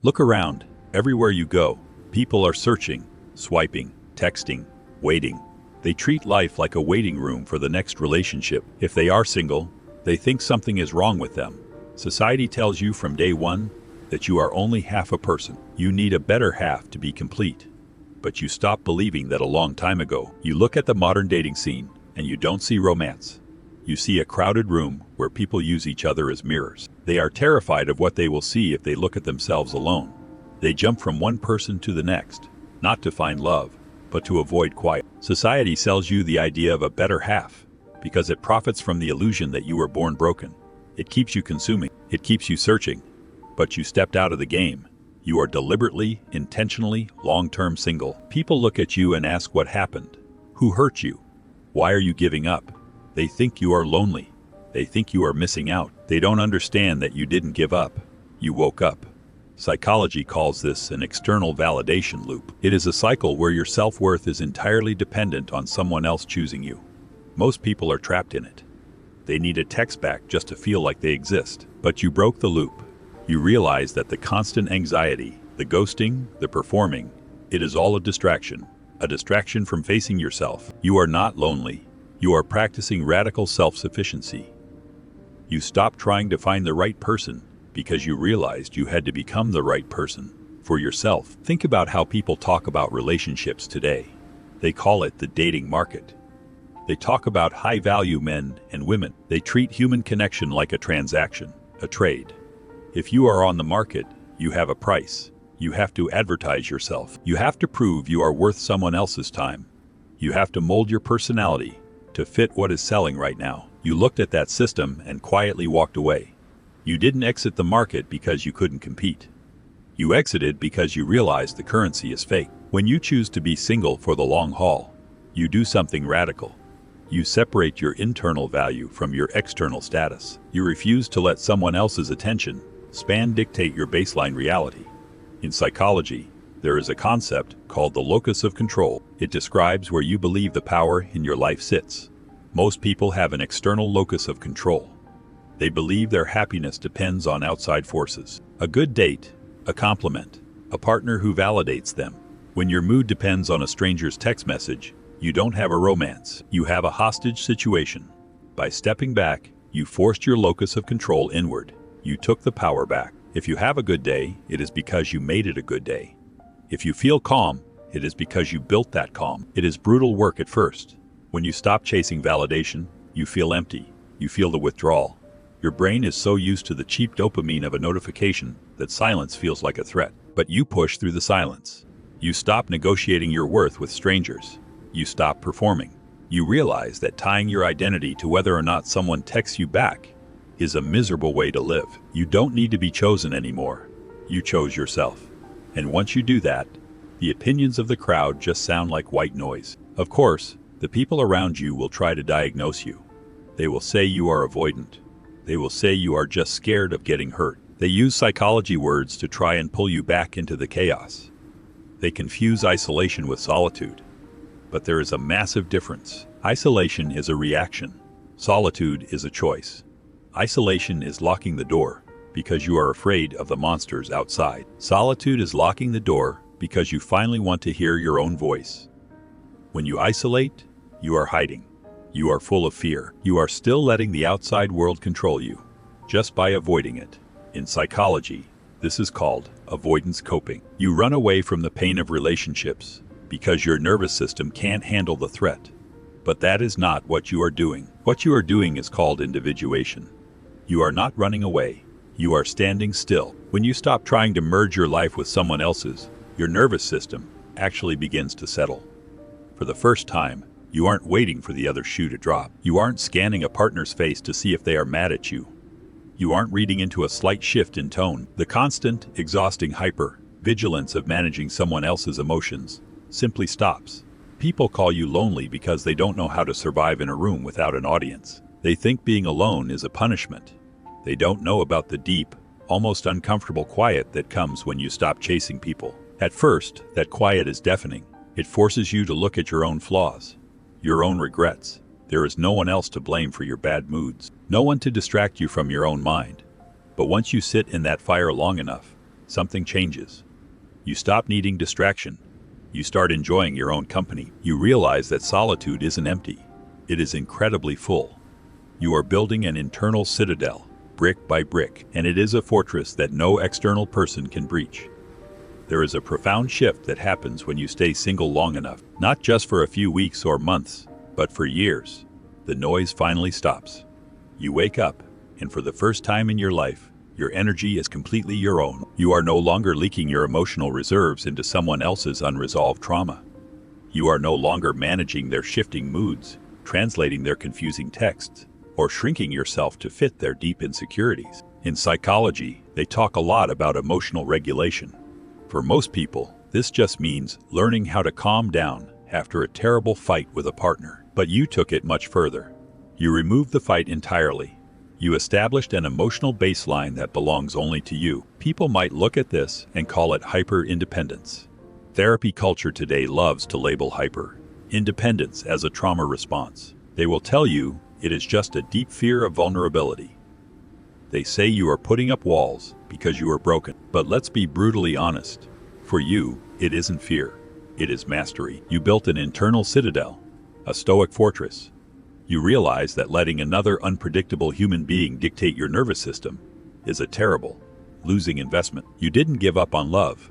Look around. Everywhere you go, people are searching, swiping, texting, waiting. They treat life like a waiting room for the next relationship. If they are single, they think something is wrong with them. Society tells you from day one that you are only half a person. You need a better half to be complete. But you stop believing that a long time ago. You look at the modern dating scene and you don't see romance. You see a crowded room where people use each other as mirrors. They are terrified of what they will see if they look at themselves alone. They jump from one person to the next, not to find love, but to avoid quiet. Society sells you the idea of a better half because it profits from the illusion that you were born broken. It keeps you consuming. It keeps you searching. But you stepped out of the game. You are deliberately, intentionally, long-term single. People look at you and ask what happened. Who hurt you? Why are you giving up? They think you are lonely. They think you are missing out. They don't understand that you didn't give up. You woke up. Psychology calls this an external validation loop. It is a cycle where your self-worth is entirely dependent on someone else choosing you. Most people are trapped in it. They need a text back just to feel like they exist. But you broke the loop. You realize that the constant anxiety, the ghosting, the performing, it is all a distraction from facing yourself. You are not lonely. You are practicing radical self-sufficiency. You stop trying to find the right person because you realized you had to become the right person for yourself. Think about how people talk about relationships today. They call it the dating market. They talk about high-value men and women. They treat human connection like a transaction, a trade. If you are on the market, you have a price. You have to advertise yourself. You have to prove you are worth someone else's time. You have to mold your personality to fit what is selling right now. You looked at that system and quietly walked away. You didn't exit the market because you couldn't compete. You exited because you realized the currency is fake. When you choose to be single for the long haul, you do something radical. You separate your internal value from your external status. You refuse to let someone else's attention span dictate your baseline reality. In psychology, there is a concept called the locus of control. It describes where you believe the power in your life sits. Most people have an external locus of control. They believe their happiness depends on outside forces. A good date, a compliment, a partner who validates them. When your mood depends on a stranger's text message, you don't have a romance. You have a hostage situation. By stepping back, you forced your locus of control inward. You took the power back. If you have a good day, it is because you made it a good day. If you feel calm, it is because you built that calm. It is brutal work at first. When you stop chasing validation, you feel empty. You feel the withdrawal. Your brain is so used to the cheap dopamine of a notification that silence feels like a threat. But you push through the silence. You stop negotiating your worth with strangers. You stop performing. You realize that tying your identity to whether or not someone texts you back is a miserable way to live. You don't need to be chosen anymore. You chose yourself. And once you do that, the opinions of the crowd just sound like white noise. Of course, the people around you will try to diagnose you. They will say you are avoidant. They will say you are just scared of getting hurt. They use psychology words to try and pull you back into the chaos. They confuse isolation with solitude. But there is a massive difference. Isolation is a reaction. Solitude is a choice. Isolation is locking the door because you are afraid of the monsters outside. Solitude is locking the door because you finally want to hear your own voice. When you isolate, you are hiding. You are full of fear. You are still letting the outside world control you, just by avoiding it. In psychology, this is called avoidance coping. You run away from the pain of relationships because your nervous system can't handle the threat. But that is not what you are doing. What you are doing is called individuation. You are not running away. You are standing still. When you stop trying to merge your life with someone else's, your nervous system actually begins to settle. For the first time, you aren't waiting for the other shoe to drop. You aren't scanning a partner's face to see if they are mad at you. You aren't reading into a slight shift in tone. The constant, exhausting hyper-vigilance of managing someone else's emotions simply stops. People call you lonely because they don't know how to survive in a room without an audience. They think being alone is a punishment. They don't know about the deep, almost uncomfortable quiet that comes when you stop chasing people. At first, that quiet is deafening. It forces you to look at your own flaws, your own regrets. There is no one else to blame for your bad moods, no one to distract you from your own mind. But once you sit in that fire long enough, something changes. You stop needing distraction. You start enjoying your own company. You realize that solitude isn't empty. It is incredibly full. You are building an internal citadel, brick by brick, and it is a fortress that no external person can breach. There is a profound shift that happens when you stay single long enough, not just for a few weeks or months, but for years. The noise finally stops. You wake up, and for the first time in your life, your energy is completely your own. You are no longer leaking your emotional reserves into someone else's unresolved trauma. You are no longer managing their shifting moods, translating their confusing texts, or shrinking yourself to fit their deep insecurities. In psychology, they talk a lot about emotional regulation. For most people, this just means learning how to calm down after a terrible fight with a partner. But you took it much further. You removed the fight entirely. You established an emotional baseline that belongs only to you. People might look at this and call it hyper-independence. Therapy culture today loves to label hyper-independence as a trauma response. They will tell you it is just a deep fear of vulnerability. They say you are putting up walls because you are broken. But let's be brutally honest. For you, it isn't fear. It is mastery. You built an internal citadel, a stoic fortress. You realize that letting another unpredictable human being dictate your nervous system is a terrible, losing investment. You didn't give up on love.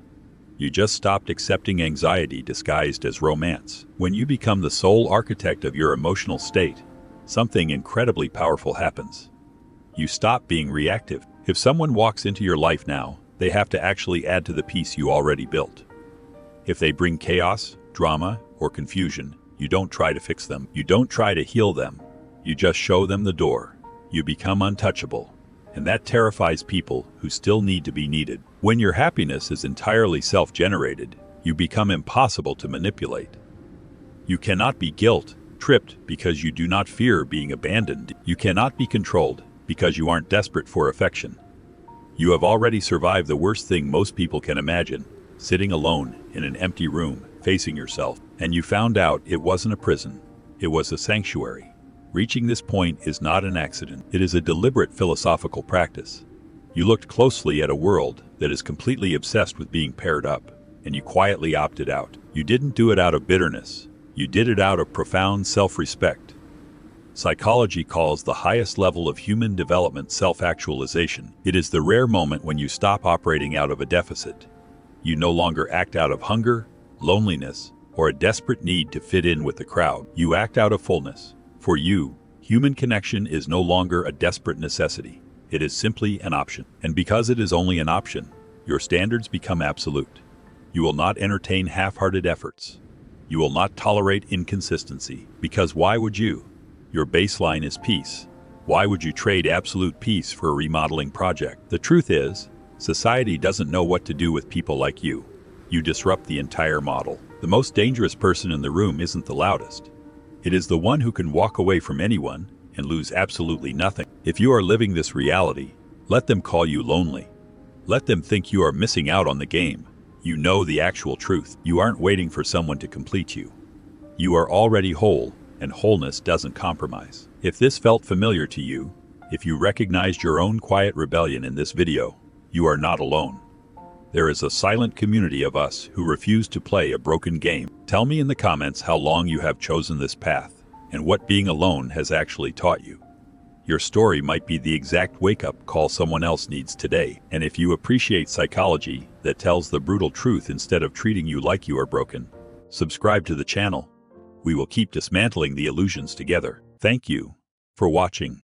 You just stopped accepting anxiety disguised as romance. When you become the sole architect of your emotional state, something incredibly powerful happens. You stop being reactive. If someone walks into your life now, they have to actually add to the piece you already built. If they bring chaos, drama, or confusion, you don't try to fix them. You don't try to heal them. You just show them the door. You become untouchable. And that terrifies people who still need to be needed. When your happiness is entirely self-generated, you become impossible to manipulate. You cannot be guilt-tripped because you do not fear being abandoned. You cannot be controlled because you aren't desperate for affection. You have already survived the worst thing most people can imagine, sitting alone in an empty room, facing yourself. And you found out it wasn't a prison. It was a sanctuary. Reaching this point is not an accident. It is a deliberate philosophical practice. You looked closely at a world that is completely obsessed with being paired up, and you quietly opted out. You didn't do it out of bitterness. You did it out of profound self-respect. Psychology calls the highest level of human development self-actualization. It is the rare moment when you stop operating out of a deficit. You no longer act out of hunger, loneliness, or a desperate need to fit in with the crowd. You act out of fullness. For you, human connection is no longer a desperate necessity. It is simply an option. And because it is only an option, your standards become absolute. You will not entertain half-hearted efforts. You will not tolerate inconsistency. Because why would you? Your baseline is peace. Why would you trade absolute peace for a remodeling project? The truth is, society doesn't know what to do with people like you. You disrupt the entire model. The most dangerous person in the room isn't the loudest. It is the one who can walk away from anyone and lose absolutely nothing. If you are living this reality, let them call you lonely. Let them think you are missing out on the game. You know the actual truth. You aren't waiting for someone to complete you. You are already whole, and wholeness doesn't compromise. If this felt familiar to you, if you recognized your own quiet rebellion in this video, you are not alone. There is a silent community of us who refuse to play a broken game. Tell me in the comments how long you have chosen this path, and what being alone has actually taught you. Your story might be the exact wake-up call someone else needs today. And if you appreciate psychology that tells the brutal truth instead of treating you like you are broken, subscribe to the channel. We will keep dismantling the illusions together. Thank you for watching.